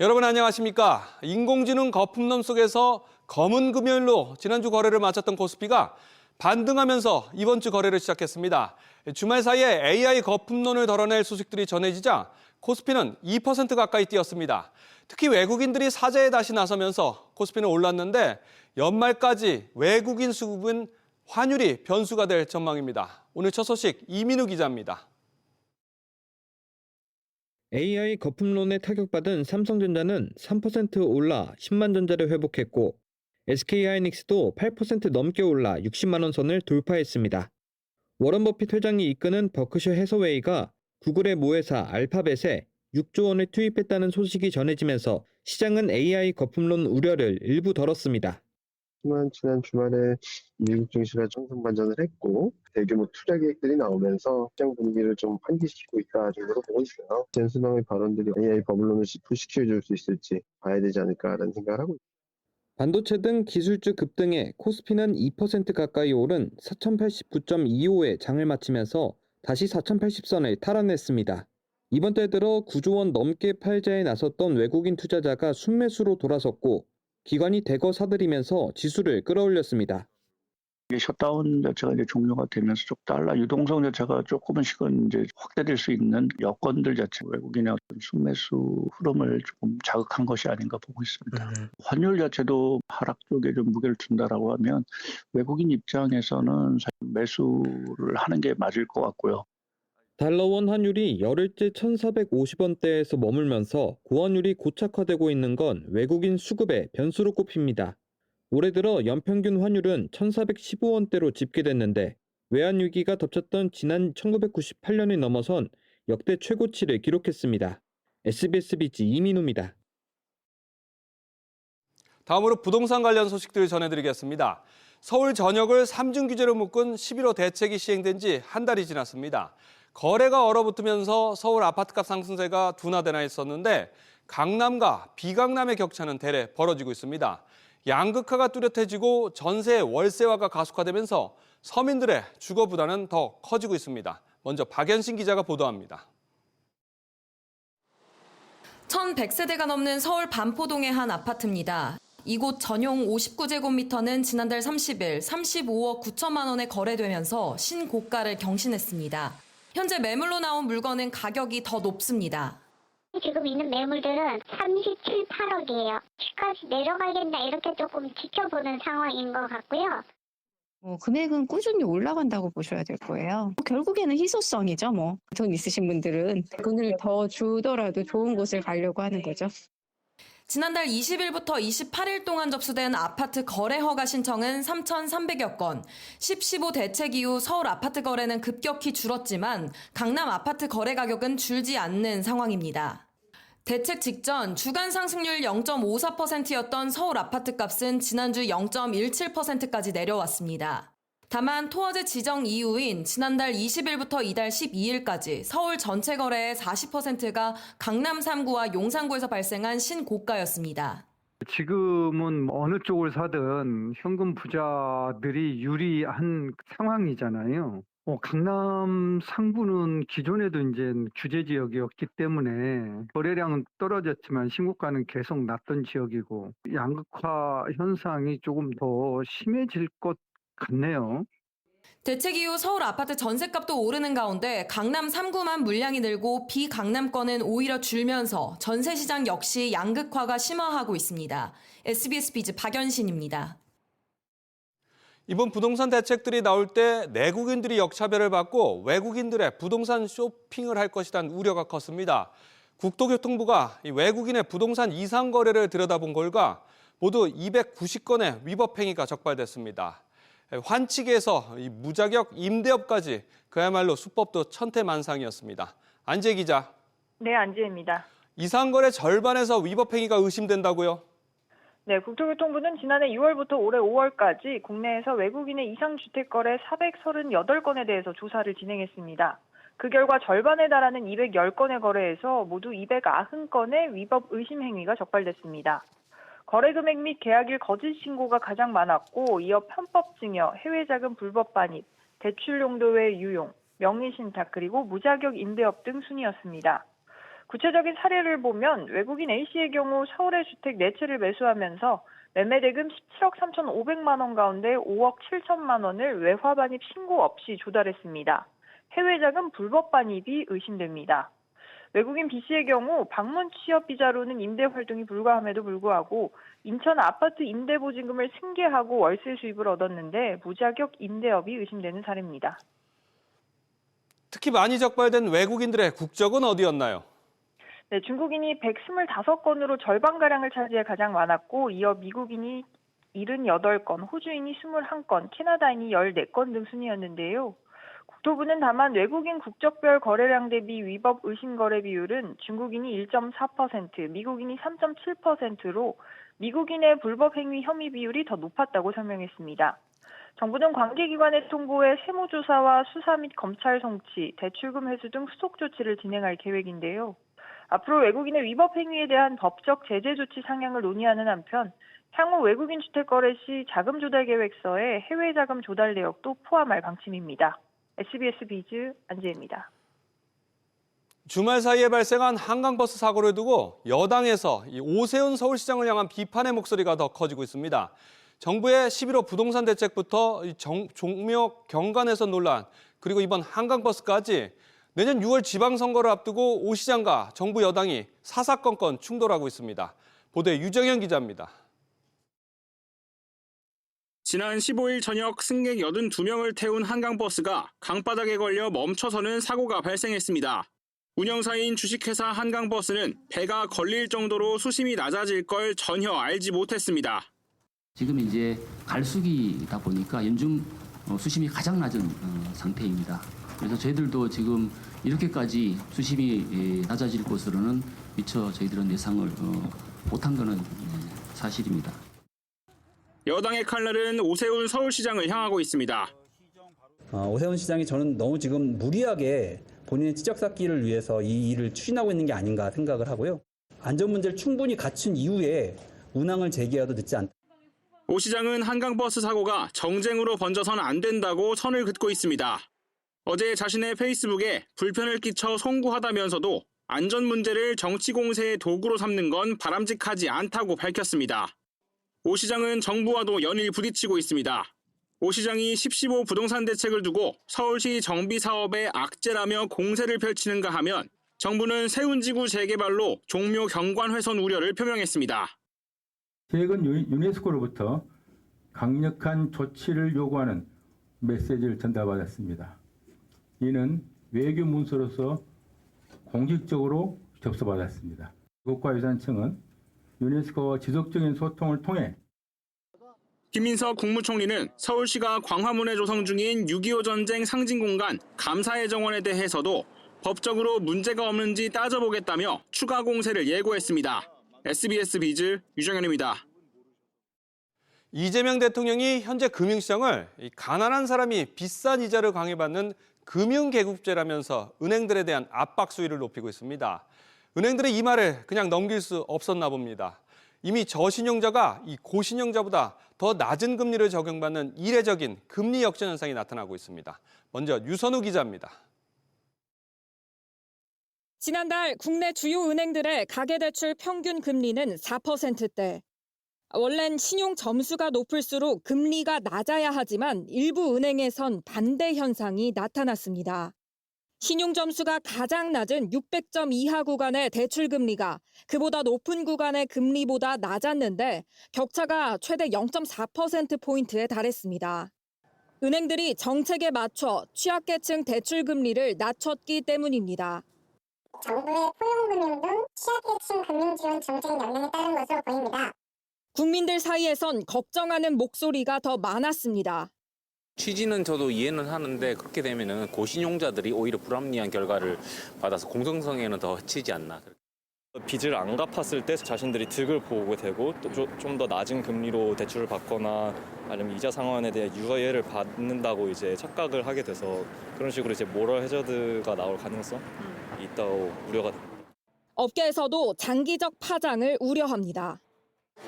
여러분 안녕하십니까? 인공지능 거품론 속에서 검은 금요일로 지난주 거래를 마쳤던 코스피가 반등하면서 이번 주 거래를 시작했습니다. 주말 사이에 AI 거품론을 덜어낼 소식들이 전해지자 코스피는 2% 가까이 뛰었습니다. 특히 외국인들이 사재에 다시 나서면서 코스피는 올랐는데 연말까지 외국인 수급은 환율이 변수가 될 전망입니다. 오늘 첫 소식 이민우 기자입니다. AI 거품론에 타격받은 삼성전자는 3% 올라 10만 전자를 회복했고 SK하이닉스도 8% 넘게 올라 60만 원 선을 돌파했습니다. 워런 버핏 회장이 이끄는 버크셔 해서웨이가 구글의 모회사 알파벳에 6조 원을 투입했다는 소식이 전해지면서 시장은 AI 거품론 우려를 일부 덜었습니다. 지난 주말에 미국 증시가 정상 반전을 했고 대규모 투자 계획들이 나오면서 시장 분위기를 좀 환기시키고 있다 정도로 보고 있어요. 젠순왕의 발언들이 AI 버블론을 시켜줄 수 있을지 봐야 되지 않을까라는 생각을 하고 있습니다. 반도체 등 기술주 급등에 코스피는 2% 가까이 오른 4089.25에 장을 마치면서 다시 4080선을 탈환했습니다. 이번 달 들어 9조 원 넘게 팔자에 나섰던 외국인 투자자가 순매수로 돌아섰고 기관이 대거 사들이면서 지수를 끌어올렸습니다. 셧다운 자체가 이제 종료가 되면서 좀 달러 유동성 자체가 조금씩은 이제 확대될 수 있는 여건들 자체 외국인의 어떤 순매수 흐름을 조금 자극한 것이 아닌가 보고 있습니다. 환율 자체도 하락 쪽에 좀 무게를 둔다라고 하면 외국인 입장에서는 매수를 하는 게 맞을 것 같고요. 달러원 환율이 열흘째 1,450원대에서 머물면서 고환율이 고착화되고 있는 건 외국인 수급의 변수로 꼽힙니다. 올해 들어 연평균 환율은 1,415원대로 집계됐는데 외환 위기가 덮쳤던 지난 1998년을 넘어선 역대 최고치를 기록했습니다. SBS 비지 이민우입니다. 다음으로 부동산 관련 소식들 전해드리겠습니다. 서울 전역을 3중 규제로 묶은 11호 대책이 시행된 지 한 달이 지났습니다. 거래가 얼어붙으면서 서울 아파트값 상승세가 둔화되나 했었는데 강남과 비강남의 격차는 대래 벌어지고 있습니다. 양극화가 뚜렷해지고 전세 월세화가 가속화되면서 서민들의 주거 부담은 더 커지고 있습니다. 먼저 박연신 기자가 보도합니다. 1,100세대가 넘는 서울 반포동의 한 아파트입니다. 이곳 전용 59제곱미터는 지난달 30일 35억 9천만 원에 거래되면서 신고가를 경신했습니다. 현재 매물로 나온 물건은 가격이 더 높습니다. 지금 있는 매물들은 37, 8억이에요. 집값이 내려가겠나 이렇게 조금 지켜보는 상황인 것 같고요. 금액은 꾸준히 올라간다고 보셔야 될 거예요. 결국에는 희소성이죠. 돈 있으신 분들은 돈을 더 주더라도 좋은 곳을 가려고 하는 거죠. 지난달 20일부터 28일 동안 접수된 아파트 거래 허가 신청은 3,300여 건. 15 대책 이후 서울 아파트 거래는 급격히 줄었지만 강남 아파트 거래 가격은 줄지 않는 상황입니다. 대책 직전 주간 상승률 0.54%였던 서울 아파트 값은 지난주 0.17%까지 내려왔습니다. 다만 토화제 지정 이후인 지난달 20일부터 이달 12일까지 서울 전체 거래의 40%가 강남 3구와 용산구에서 발생한 신고가였습니다. 지금은 어느 쪽을 사든 현금 부자들이 유리한 상황이잖아요. 강남 상구는 기존에도 이제 규제 지역이었기 때문에 거래량은 떨어졌지만 신고가는 계속 났던 지역이고 양극화 현상이 조금 더 심해질 것 같네요. 대책 이후 서울 아파트 전셋값도 오르는 가운데 강남 3구만 물량이 늘고 비강남권은 오히려 줄면서 전세 시장 역시 양극화가 심화하고 있습니다. SBS 비즈 박연신입니다. 이번 부동산 대책들이 나올 때 내국인들이 역차별을 받고 외국인들의 부동산 쇼핑을 할 것이란 우려가 컸습니다. 국토교통부가 외국인의 부동산 이상 거래를 들여다본 결과 모두 290건의 위법 행위가 적발됐습니다. 환치기에서 무자격 임대업까지 그야말로 수법도 천태만상이었습니다. 안재 기자. 네, 안지혜입니다. 이상거래 절반에서 위법 행위가 의심된다고요? 네, 국토교통부는 지난해 6월부터 올해 5월까지 국내에서 외국인의 이상주택 거래 438건에 대해서 조사를 진행했습니다. 그 결과 절반에 달하는 210건의 거래에서 모두 290건의 위법 의심 행위가 적발됐습니다. 거래 금액 및 계약일 거짓 신고가 가장 많았고 이어 편법 증여, 해외 자금 불법 반입, 대출 용도 외 유용, 명의 신탁 그리고 무자격 임대업 등 순이었습니다. 구체적인 사례를 보면 외국인 A씨의 경우 서울의 주택 4채를 매수하면서 매매대금 17억 3,500만 원 가운데 5억 7천만 원을 외화 반입 신고 없이 조달했습니다. 해외 자금 불법 반입이 의심됩니다. 외국인 B씨의 경우 방문 취업 비자로는 임대 활동이 불가함에도 불구하고 인천 아파트 임대 보증금을 승계하고 월세 수입을 얻었는데 무자격 임대업이 의심되는 사례입니다. 특히 많이 적발된 외국인들의 국적은 어디였나요? 네, 중국인이 125건으로 절반가량을 차지해 가장 많았고 이어 미국인이 78건, 호주인이 21건, 캐나다인이 14건 등 순이었는데요. 국토부는 다만 외국인 국적별 거래량 대비 위법 의심 거래 비율은 중국인이 1.4%, 미국인이 3.7%로 미국인의 불법 행위 혐의 비율이 더 높았다고 설명했습니다. 정부는 관계기관의 통보에 세무조사와 수사 및 검찰 송치, 대출금 회수 등 후속 조치를 진행할 계획인데요. 앞으로 외국인의 위법 행위에 대한 법적 제재 조치 상향을 논의하는 한편 향후 외국인 주택 거래 시 자금 조달 계획서에 해외 자금 조달 내역도 포함할 방침입니다. SBS 비즈 안지혜입니다. 주말 사이에 발생한 한강버스 사고를 두고 여당에서 오세훈 서울시장을 향한 비판의 목소리가 더 커지고 있습니다. 정부의 11호 부동산 대책부터 종묘 경관에서 논란, 그리고 이번 한강버스까지 내년 6월 지방선거를 앞두고 오 시장과 정부 여당이 사사건건 충돌하고 있습니다. 보도에 유정현 기자입니다. 지난 15일 저녁 승객 82명을 태운 한강버스가 강바닥에 걸려 멈춰서는 사고가 발생했습니다. 운영사인 주식회사 한강버스는 배가 걸릴 정도로 수심이 낮아질 걸 전혀 알지 못했습니다. 지금 이제 갈수기다 보니까 연중 수심이 가장 낮은 상태입니다. 그래서 저희들도 지금 이렇게까지 수심이 낮아질 것으로는 미처 저희들은 예상을 못한 것은 사실입니다. 여당의 칼날은 오세훈 서울시장을 향하고 있습니다. 오세훈 시장이 저는 너무 지금 무리하게 본인의 지적 쌓기를 위해서 이 일을 추진하고 있는 게 아닌가 생각을 하고요. 안전 문제를 충분히 갖춘 이후에 운항을 재개해도 늦지 않다. 오 시장은 한강버스 사고가 정쟁으로 번져선 안 된다고 선을 긋고 있습니다. 어제 자신의 페이스북에 불편을 끼쳐 송구하다면서도 안전 문제를 정치 공세의 도구로 삼는 건 바람직하지 않다고 밝혔습니다. 오 시장은 정부와도 연일 부딪히고 있습니다. 오 시장이 10.15 부동산 대책을 두고 서울시 정비 사업에 악재라며 공세를 펼치는가 하면 정부는 세운지구 재개발로 종묘 경관 훼손 우려를 표명했습니다. 최근 유네스코로부터 강력한 조치를 요구하는 메시지를 전달받았습니다. 이는 외교 문서로서 공식적으로 접수받았습니다. 국가유산청은 유네스코와 지속적인 소통을 통해 김인석 국무총리는 서울시가 광화문에 조성 중인 6.25 전쟁 상징공간 감사의 정원에 대해서도 법적으로 문제가 없는지 따져보겠다며 추가 공세를 예고했습니다. SBS 비즈 유정현입니다. 이재명 대통령이 현재 금융시장을 가난한 사람이 비싼 이자를 강요받는 금융계급제라면서 은행들에 대한 압박 수위를 높이고 있습니다. 은행들의 이 말을 그냥 넘길 수 없었나 봅니다. 이미 저신용자가 이 고신용자보다 더 낮은 금리를 적용받는 이례적인 금리 역전 현상이 나타나고 있습니다. 먼저 유선우 기자입니다. 지난달 국내 주요 은행들의 가계대출 평균 금리는 4%대. 원래는 신용 점수가 높을수록 금리가 낮아야 하지만 일부 은행에선 반대 현상이 나타났습니다. 신용 점수가 가장 낮은 600점 이하 구간의 대출 금리가 그보다 높은 구간의 금리보다 낮았는데 격차가 최대 0.4%포인트에 달했습니다. 은행들이 정책에 맞춰 취약계층 대출 금리를 낮췄기 때문입니다. 정부의 포용금융 등 취약계층 금융지원 정책의 영향에 따른 것으로 보입니다. 국민들 사이에선 걱정하는 목소리가 더 많았습니다. 취지는 저도 이해는 하는데 그렇게 되면은 고신용자들이 오히려 불합리한 결과를 받아서 공정성에는 더 치지 않나. 빚을 안 갚았을 때 자신들이 득을 보게 되고 또 좀 더 낮은 금리로 대출을 받거나 아니면 이자 상환에 대한 유예를 받는다고 이제 착각을 하게 돼서 그런 식으로 이제 모럴 해저드가 나올 가능성이 있다고 우려가 됩니다. 업계에서도 장기적 파장을 우려합니다.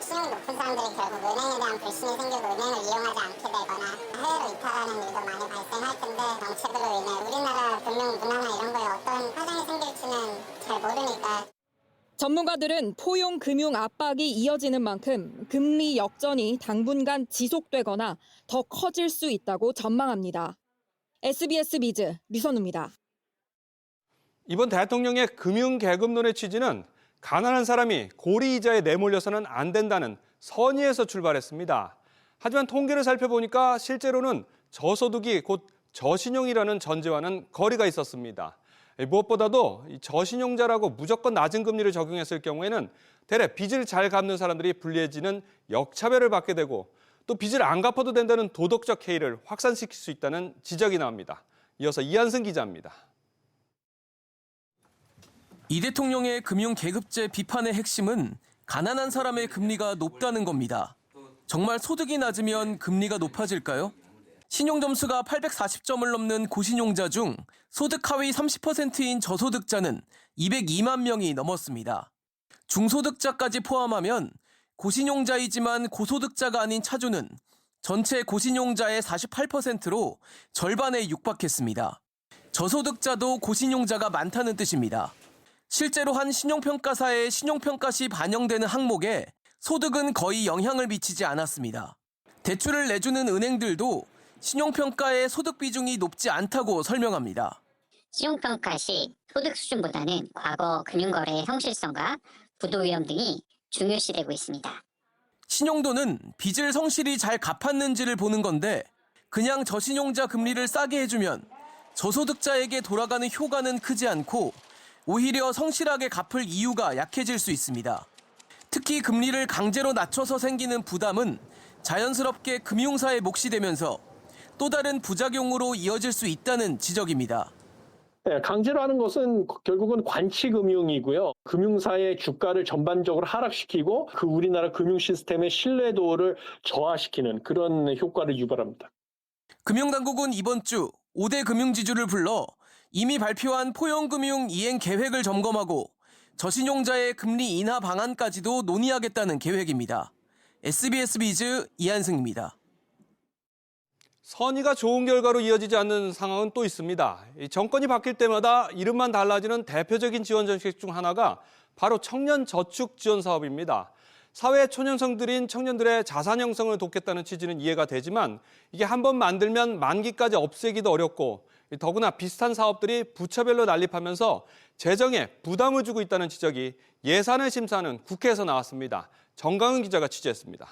신용이 높은 사람들이 결국 은행에 대한 불신이 생기고 은행을 이용하지 않게 되거나 해외로 이탈하는 일도 많이 발생할 텐데 정책으로 인해 우리나라 금융 문화나 이런 거에 어떤 파장이 생길지는 잘 모르니까. 전문가들은 포용 금융 압박이 이어지는 만큼 금리 역전이 당분간 지속되거나 더 커질 수 있다고 전망합니다. SBS 비즈 류선우입니다. 이번 대통령의 금융계급론의 취지는 가난한 사람이 고리이자에 내몰려서는 안 된다는 선의에서 출발했습니다. 하지만 통계를 살펴보니까 실제로는 저소득이 곧 저신용이라는 전제와는 거리가 있었습니다. 무엇보다도 저신용자라고 무조건 낮은 금리를 적용했을 경우에는 대래 빚을 잘 갚는 사람들이 불리해지는 역차별을 받게 되고 또 빚을 안 갚아도 된다는 도덕적 해이를 확산시킬 수 있다는 지적이 나옵니다. 이어서 이한승 기자입니다. 이 대통령의 금융계급제 비판의 핵심은 가난한 사람의 금리가 높다는 겁니다. 정말 소득이 낮으면 금리가 높아질까요? 신용점수가 840점을 넘는 고신용자 중 소득 하위 30%인 저소득자는 202만 명이 넘었습니다. 중소득자까지 포함하면 고신용자이지만 고소득자가 아닌 차주는 전체 고신용자의 48%로 절반에 육박했습니다. 저소득자도 고신용자가 많다는 뜻입니다. 실제로 한 신용평가사의 신용평가 시 반영되는 항목에 소득은 거의 영향을 미치지 않았습니다. 대출을 내주는 은행들도 신용평가의 소득 비중이 높지 않다고 설명합니다. 신용평가 시 소득 수준보다는 과거 금융거래의 성실성과 부도 위험 등이 중요시되고 있습니다. 신용도는 빚을 성실히 잘 갚았는지를 보는 건데 그냥 저신용자 금리를 싸게 해주면 저소득자에게 돌아가는 효과는 크지 않고 오히려 성실하게 갚을 이유가 약해질 수 있습니다. 특히 금리를 강제로 낮춰서 생기는 부담은 자연스럽게 금융사에 몫이 되면서 또 다른 부작용으로 이어질 수 있다는 지적입니다. 네, 강제로 하는 것은 결국은 관치금융이고요. 금융사의 주가를 전반적으로 하락시키고 그 우리나라 금융 시스템의 신뢰도를 저하시키는 그런 효과를 유발합니다. 금융당국은 이번 주 5대 금융지주를 불러 이미 발표한 포용금융 이행 계획을 점검하고 저신용자의 금리 인하 방안까지도 논의하겠다는 계획입니다. SBS 비즈 이한승입니다. 선의가 좋은 결과로 이어지지 않는 상황은 또 있습니다. 정권이 바뀔 때마다 이름만 달라지는 대표적인 지원 정책 중 하나가 바로 청년 저축 지원 사업입니다. 사회 초년생들인 청년들의 자산 형성을 돕겠다는 취지는 이해가 되지만 이게 한번 만들면 만기까지 없애기도 어렵고 더구나 비슷한 사업들이 부처별로 난립하면서 재정에 부담을 주고 있다는 지적이 예산을 심사하는 국회에서 나왔습니다. 정강은 기자가 취재했습니다.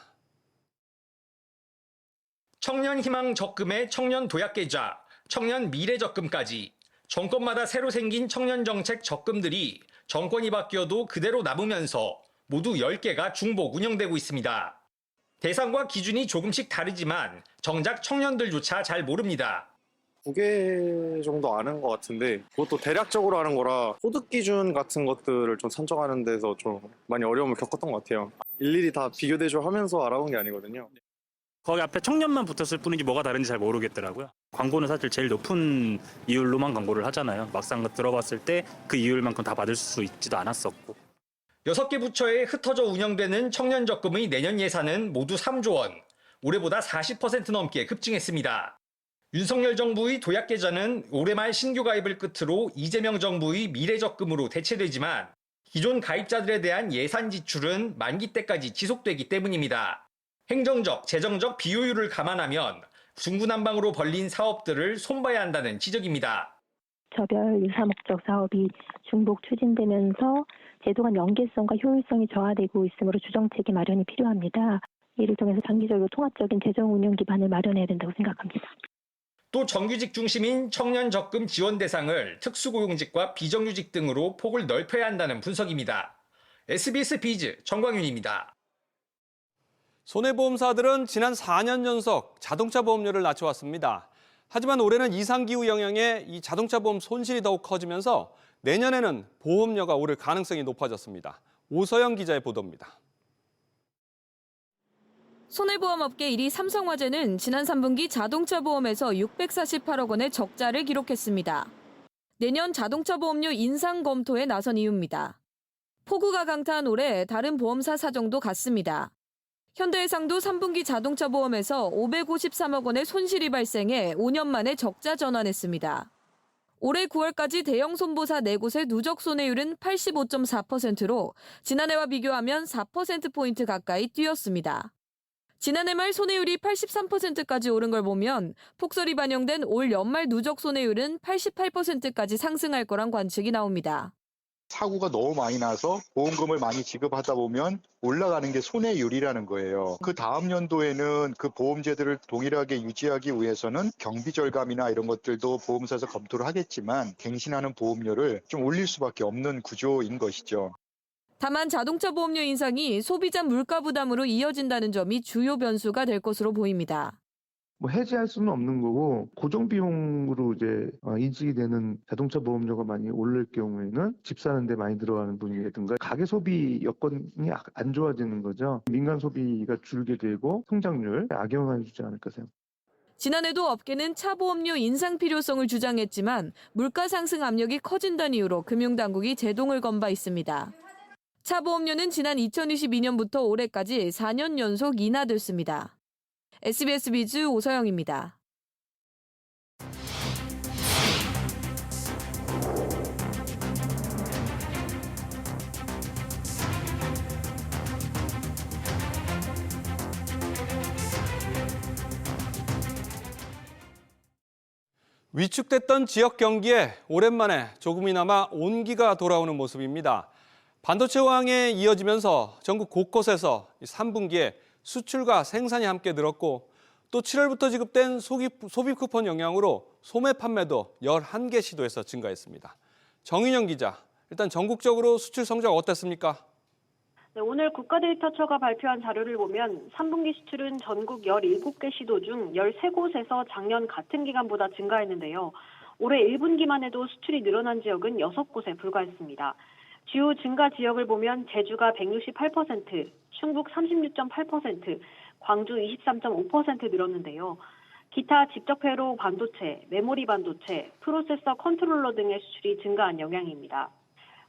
청년 희망 적금의 청년 도약계좌, 청년 미래 적금까지 정권마다 새로 생긴 청년 정책 적금들이 정권이 바뀌어도 그대로 남으면서 모두 10개가 중복 운영되고 있습니다. 대상과 기준이 조금씩 다르지만 정작 청년들조차 잘 모릅니다. 9개 정도 아는 것 같은데 그것도 대략적으로 아는 거라 소득 기준 같은 것들을 좀 산정하는 데서 좀 많이 어려움을 겪었던 것 같아요. 일일이 다 비교 대조하면서 알아본 게 아니거든요. 거기 앞에 청년만 붙었을 뿐이지 뭐가 다른지 잘 모르겠더라고요. 광고는 사실 제일 높은 이율로만 광고를 하잖아요. 막상 들어봤을 때 그 이율만큼 다 받을 수 있지도 않았었고. 6개 부처에 흩어져 운영되는 청년 적금의 내년 예산은 모두 3조 원, 올해보다 40% 넘게 급증했습니다. 윤석열 정부의 도약계좌는 올해 말 신규 가입을 끝으로 이재명 정부의 미래적금으로 대체되지만 기존 가입자들에 대한 예산 지출은 만기 때까지 지속되기 때문입니다. 행정적, 재정적 비효율을 감안하면 중구난방으로 벌린 사업들을 손봐야 한다는 지적입니다. 저별 유사 목적 사업이 중복 추진되면서 제도가 연계성과 효율성이 저하되고 있으므로 주정책의 마련이 필요합니다. 이를 통해서 장기적으로 통합적인 재정 운영 기반을 마련해야 된다고 생각합니다. 또 정규직 중심인 청년 적금 지원 대상을 특수고용직과 비정규직 등으로 폭을 넓혀야 한다는 분석입니다. SBS 비즈 정광윤입니다. 손해보험사들은 지난 4년 연속 자동차 보험료를 낮춰왔습니다. 하지만 올해는 이상기후 영향에 이 자동차 보험 손실이 더욱 커지면서 내년에는 보험료가 오를 가능성이 높아졌습니다. 오서영 기자의 보도입니다. 손해보험업계 1위 삼성화재는 지난 3분기 자동차 보험에서 648억 원의 적자를 기록했습니다. 내년 자동차 보험료 인상 검토에 나선 이유입니다. 폭우가 강타한 올해 다른 보험사 사정도 같습니다. 현대해상도 3분기 자동차 보험에서 553억 원의 손실이 발생해 5년 만에 적자 전환했습니다. 올해 9월까지 대형 손보사 4곳의 누적 손해율은 85.4%로 지난해와 비교하면 4%포인트 가까이 뛰었습니다. 지난해 말 손해율이 83%까지 오른 걸 보면 폭설이 반영된 올 연말 누적 손해율은 88%까지 상승할 거란 관측이 나옵니다. 사고가 너무 많이 나서 보험금을 많이 지급하다 보면 올라가는 게 손해율이라는 거예요. 그 다음 연도에는 그 보험제도를 동일하게 유지하기 위해서는 경비 절감이나 이런 것들도 보험사에서 검토를 하겠지만 갱신하는 보험료를 좀 올릴 수밖에 없는 구조인 것이죠. 다만 자동차 보험료 인상이 소비자 물가 부담으로 이어진다는 점이 주요 변수가 될 것으로 보입니다. 해지할 수는 없는 거고 고정 비용으로 이제 인식이 되는 자동차 보험료가 많이 오를 경우에는 집 사는 데 많이 들어가는 돈이라든가 가계 소비 여건이 안 좋아지는 거죠. 민간 소비가 줄게 되고 성장률 악영향을 주지 않을까 생각합니다. 지난해도 업계는 차 보험료 인상 필요성을 주장했지만 물가 상승 압력이 커진다는 이유로 금융당국이 제동을 건 바 있습니다. 차 보험료는 지난 2022년부터 올해까지 4년 연속 인하됐습니다. SBS 비즈 오서영입니다. 위축됐던 지역 경기에 오랜만에 조금이나마 온기가 돌아오는 모습입니다. 반도체 호황에 이어지면서 전국 곳곳에서 3분기에 수출과 생산이 함께 늘었고 또 7월부터 지급된 소비 쿠폰 영향으로 소매 판매도 11개 시도에서 증가했습니다. 정인영 기자, 일단 전국적으로 수출 성적 어땠습니까? 네, 오늘 국가데이터처가 발표한 자료를 보면 3분기 수출은 전국 17개 시도 중 13곳에서 작년 같은 기간보다 증가했는데요. 올해 1분기만 해도 수출이 늘어난 지역은 6곳에 불과했습니다. 주요 증가 지역을 보면 제주가 168%, 충북 36.8%, 광주 23.5% 늘었는데요. 기타 직접 회로 반도체, 메모리 반도체, 프로세서 컨트롤러 등의 수출이 증가한 영향입니다.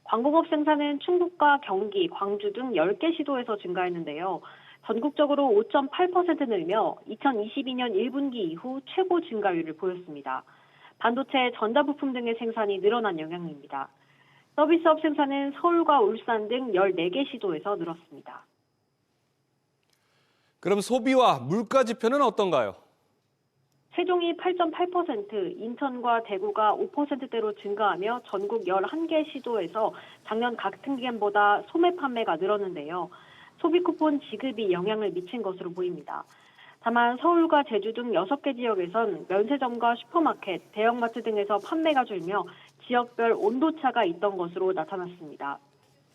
광공업 생산은 충북과 경기, 광주 등 10개 시도에서 증가했는데요. 전국적으로 5.8% 늘며 2022년 1분기 이후 최고 증가율을 보였습니다. 반도체, 전자부품 등의 생산이 늘어난 영향입니다. 서비스업 생산은 서울과 울산 등 14개 시도에서 늘었습니다. 그럼 소비와 물가 지표는 어떤가요? 세종이 8.8%, 인천과 대구가 5%대로 증가하며 전국 11개 시도에서 작년 같은 기간보다 소매 판매가 늘었는데요. 소비 쿠폰 지급이 영향을 미친 것으로 보입니다. 다만 서울과 제주 등 6개 지역에선 면세점과 슈퍼마켓, 대형마트 등에서 판매가 줄며 지역별 온도차가 있던 것으로 나타났습니다.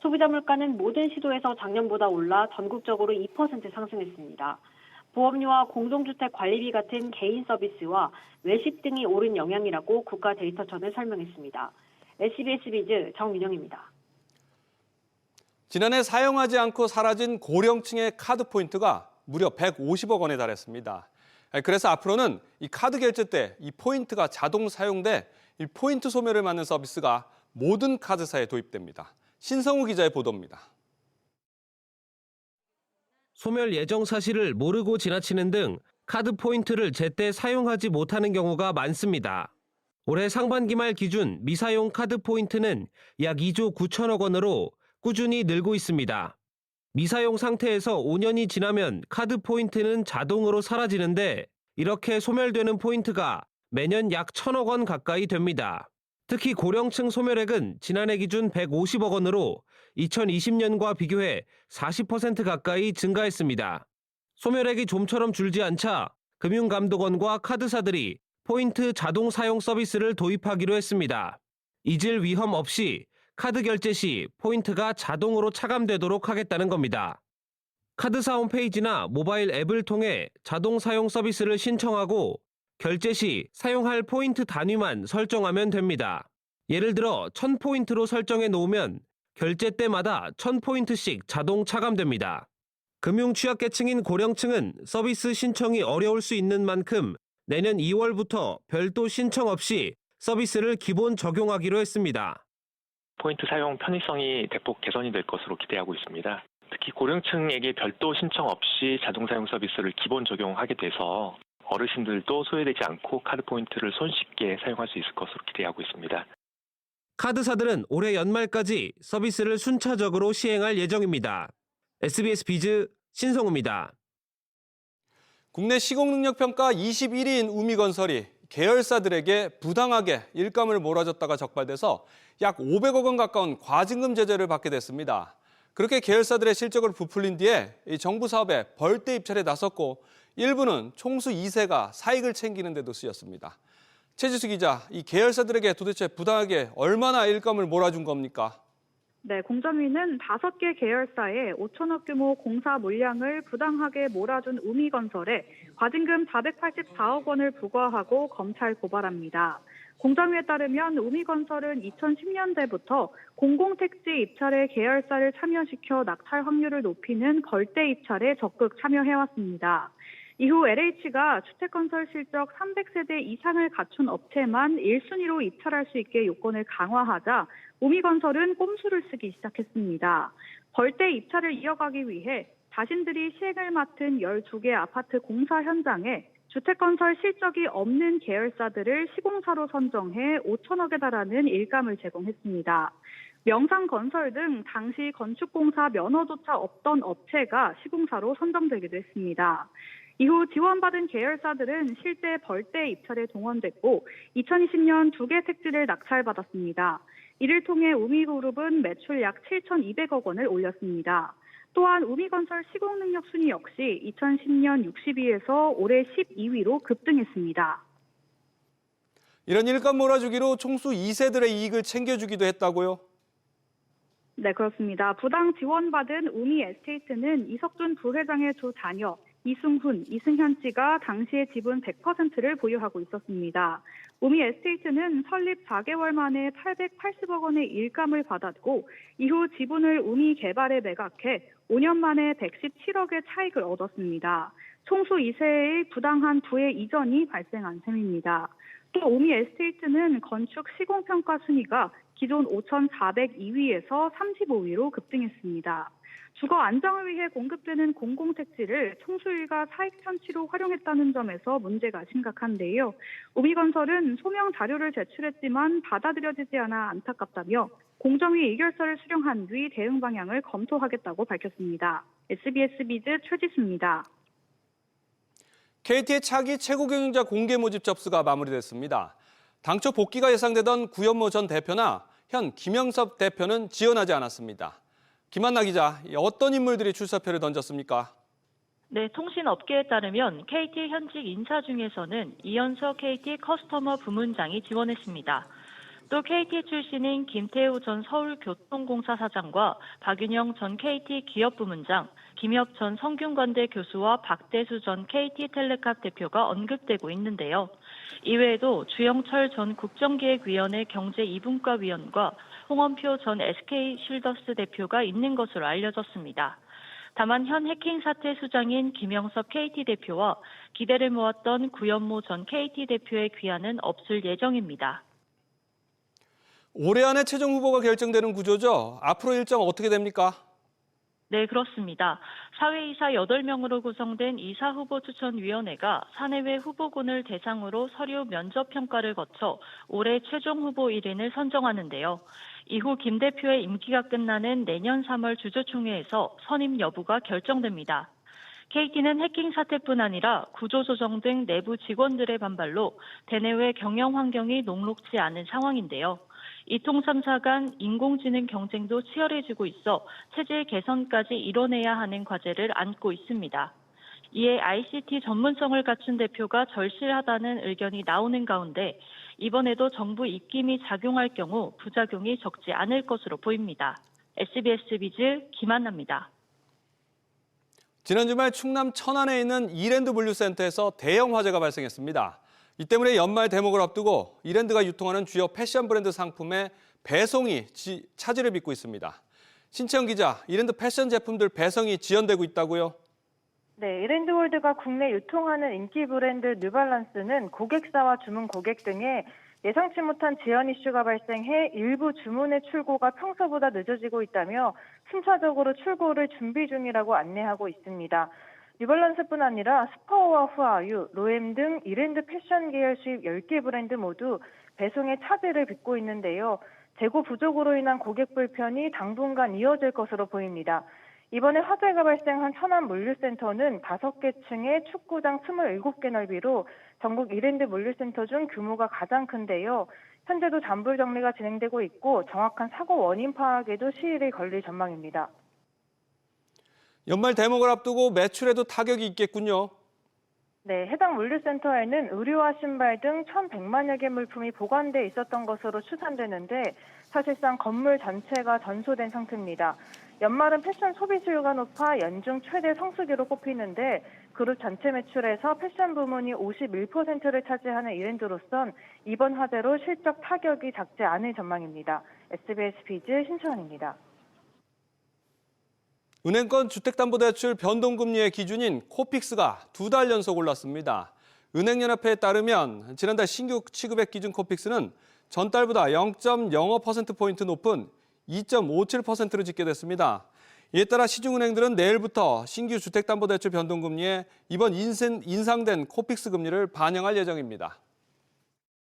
소비자 물가는 모든 시도에서 작년보다 올라 전국적으로 2% 상승했습니다. 보험료와 공동주택 관리비 같은 개인 서비스와 외식 등이 오른 영향이라고 국가데이터처는 설명했습니다. SBS 비즈 정민영입니다. 지난해 사용하지 않고 사라진 고령층의 카드 포인트가 무려 150억 원에 달했습니다. 그래서 앞으로는 이 카드 결제 때 이 포인트가 자동 사용돼 이 포인트 소멸을 막는 서비스가 모든 카드사에 도입됩니다. 신성우 기자의 보도입니다. 소멸 예정 사실을 모르고 지나치는 등 카드 포인트를 제때 사용하지 못하는 경우가 많습니다. 올해 상반기 말 기준 미사용 카드 포인트는 약 2조 9천억 원으로 꾸준히 늘고 있습니다. 미사용 상태에서 5년이 지나면 카드 포인트는 자동으로 사라지는데 이렇게 소멸되는 포인트가 매년 약 1,000억 원 가까이 됩니다. 특히 고령층 소멸액은 지난해 기준 150억 원으로 2020년과 비교해 40% 가까이 증가했습니다. 소멸액이 좀처럼 줄지 않자 금융감독원과 카드사들이 포인트 자동 사용 서비스를 도입하기로 했습니다. 잊을 위험 없이 카드 결제 시 포인트가 자동으로 차감되도록 하겠다는 겁니다. 카드사 홈페이지나 모바일 앱을 통해 자동 사용 서비스를 신청하고 결제 시 사용할 포인트 단위만 설정하면 됩니다. 예를 들어 1,000포인트로 설정해 놓으면 결제 때마다 1,000포인트씩 자동 차감됩니다. 금융 취약계층인 고령층은 서비스 신청이 어려울 수 있는 만큼 내년 2월부터 별도 신청 없이 서비스를 기본 적용하기로 했습니다. 포인트 사용 편의성이 대폭 개선이 될 것으로 기대하고 있습니다. 특히 고령층에게 별도 신청 없이 자동 사용 서비스를 기본 적용하게 돼서 어르신들도 소외되지 않고 카드 포인트를 손쉽게 사용할 수 있을 것으로 기대하고 있습니다. 카드사들은 올해 연말까지 서비스를 순차적으로 시행할 예정입니다. SBS 비즈 신성우입니다. 국내 시공능력평가 21위인 우미건설이 계열사들에게 부당하게 일감을 몰아줬다가 적발돼서 약 500억 원 가까운 과징금 제재를 받게 됐습니다. 그렇게 계열사들의 실적을 부풀린 뒤에 정부 사업에 벌떼 입찰에 나섰고 일부는 총수 2세가 사익을 챙기는 데도 쓰였습니다. 최지수 기자, 이 계열사들에게 도대체 부당하게 얼마나 일감을 몰아준 겁니까? 네, 공정위는 5개 계열사에 5천억 규모 공사 물량을 부당하게 몰아준 우미건설에 과징금 484억 원을 부과하고 검찰 고발합니다. 공정위에 따르면 우미건설은 2010년대부터 공공택지 입찰에 계열사를 참여시켜 낙찰 확률을 높이는 벌떼 입찰에 적극 참여해왔습니다. 이후 LH가 주택건설 실적 300세대 이상을 갖춘 업체만 1순위로 입찰할 수 있게 요건을 강화하자 우미건설은 꼼수를 쓰기 시작했습니다. 벌떼 입찰을 이어가기 위해 자신들이 시행을 맡은 12개 아파트 공사 현장에 주택건설 실적이 없는 계열사들을 시공사로 선정해 5천억에 달하는 일감을 제공했습니다. 명상건설 등 당시 건축공사 면허조차 없던 업체가 시공사로 선정되기도 했습니다. 이후 지원받은 계열사들은 실제 벌떼 입찰에 동원됐고 2020년 2개 택지를 낙찰받았습니다. 이를 통해 우미그룹은 매출 약 7,200억 원을 올렸습니다. 또한 우미건설 시공능력 순위 역시 2010년 60위에서 올해 12위로 급등했습니다. 이런 일감 몰아주기로 총수 2세들의 이익을 챙겨주기도 했다고요? 네, 그렇습니다. 부당 지원받은 우미에스테이트는 이석준 부회장의 두 자녀 이승훈, 이승현씨가 당시에 지분 100%를 보유하고 있었습니다. 우미에스테이트는 설립 4개월 만에 880억 원의 일감을 받았고 이후 지분을 우미개발에 매각해 5년 만에 117억의 차익을 얻었습니다. 총수 2세의 부당한 부의 이전이 발생한 셈입니다. 또 우미에스테이트는 건축 시공평가 순위가 기존 5,402위에서 35위로 급등했습니다. 주거 안정을 위해 공급되는 공공택지를 총수일가 사익 편취로 활용했다는 점에서 문제가 심각한데요. 우미건설은 소명 자료를 제출했지만 받아들여지지 않아 안타깝다며 공정위 의결서를 수령한 뒤 대응 방향을 검토하겠다고 밝혔습니다. SBS 비즈 최지수입니다. KT의 차기 최고 경영자 공개 모집 접수가 마무리됐습니다. 당초 복귀가 예상되던 구현모 전 대표나 현 김영섭 대표는 지원하지 않았습니다. 김한나 기자, 어떤 인물들이 출사표를 던졌습니까? 네, 통신업계에 따르면 KT 현직 인사 중에서는 이현석 KT 커스터머 부문장이 지원했습니다. 또 KT 출신인 김태우 전 서울교통공사 사장과 박윤영 전 KT 기업부문장, 김혁 전 성균관대 교수와 박대수 전 KT텔레캅 대표가 언급되고 있는데요. 이외에도 주영철 전 국정기획위원회 경제 2분과 위원과 홍원표 전 SK쉴더스 대표가 있는 것으로 알려졌습니다. 다만 현 해킹 사태 수장인 김영섭 KT 대표와 기대를 모았던 구현모 전 KT 대표의 귀환은 없을 예정입니다. 올해 안에 최종 후보가 결정되는 구조죠. 앞으로 일정 어떻게 됩니까? 네, 그렇습니다. 사회이사 8명으로 구성된 이사후보추천위원회가 사내외 후보군을 대상으로 서류 면접 평가를 거쳐 올해 최종 후보 1인을 선정하는데요. 이후 김 대표의 임기가 끝나는 내년 3월 주주총회에서 선임 여부가 결정됩니다. KT는 해킹 사태뿐 아니라 구조조정 등 내부 직원들의 반발로 대내외 경영 환경이 녹록지 않은 상황인데요. 이통 3사 간 인공지능 경쟁도 치열해지고 있어 체질 개선까지 이뤄내야 하는 과제를 안고 있습니다. 이에 ICT 전문성을 갖춘 대표가 절실하다는 의견이 나오는 가운데 이번에도 정부 입김이 작용할 경우 부작용이 적지 않을 것으로 보입니다. SBS 비즈 김한나입니다. 지난 주말 충남 천안에 있는 이랜드 물류센터에서 대형 화재가 발생했습니다. 이 때문에 연말 대목을 앞두고 이랜드가 유통하는 주요 패션 브랜드 상품의 배송이 차질을 빚고 있습니다. 신채영 기자, 이랜드 패션 제품들 배송이 지연되고 있다고요? 네, 이랜드월드가 국내 유통하는 인기 브랜드 뉴발란스는 고객사와 주문 고객 등의 예상치 못한 지연 이슈가 발생해 일부 주문의 출고가 평소보다 늦어지고 있다며 순차적으로 출고를 준비 중이라고 안내하고 있습니다. 뉴발란스뿐 아니라 스파오와 후아유, 로엠 등 이랜드 패션 계열 수입 10개 브랜드 모두 배송의 차질을 빚고 있는데요. 재고 부족으로 인한 고객 불편이 당분간 이어질 것으로 보입니다. 이번에 화재가 발생한 천안 물류센터는 5개 층의 축구장 27개 넓이로 전국 이랜드 물류센터 중 규모가 가장 큰데요. 현재도 잔불 정리가 진행되고 있고 정확한 사고 원인 파악에도 시일이 걸릴 전망입니다. 연말 대목을 앞두고 매출에도 타격이 있겠군요. 네, 해당 물류센터에는 의류와 신발 등 1,100만여 개 물품이 보관돼 있었던 것으로 추산되는데 사실상 건물 전체가 전소된 상태입니다. 연말은 패션 소비 수요가 높아 연중 최대 성수기로 꼽히는데 그룹 전체 매출에서 패션 부문이 51%를 차지하는 이랜드로선 이번 화재로 실적 타격이 작지 않을 전망입니다. SBS 비즈 신천원입니다. 은행권 주택담보대출 변동금리의 기준인 코픽스가 2달 연속 올랐습니다. 은행연합회에 따르면 지난달 신규 취급액 기준 코픽스는 전달보다 0.05%포인트 높은 2.57%로 집계됐습니다. 이에 따라 시중은행들은 내일부터 신규 주택담보대출 변동금리에 이번 인상된 코픽스 금리를 반영할 예정입니다.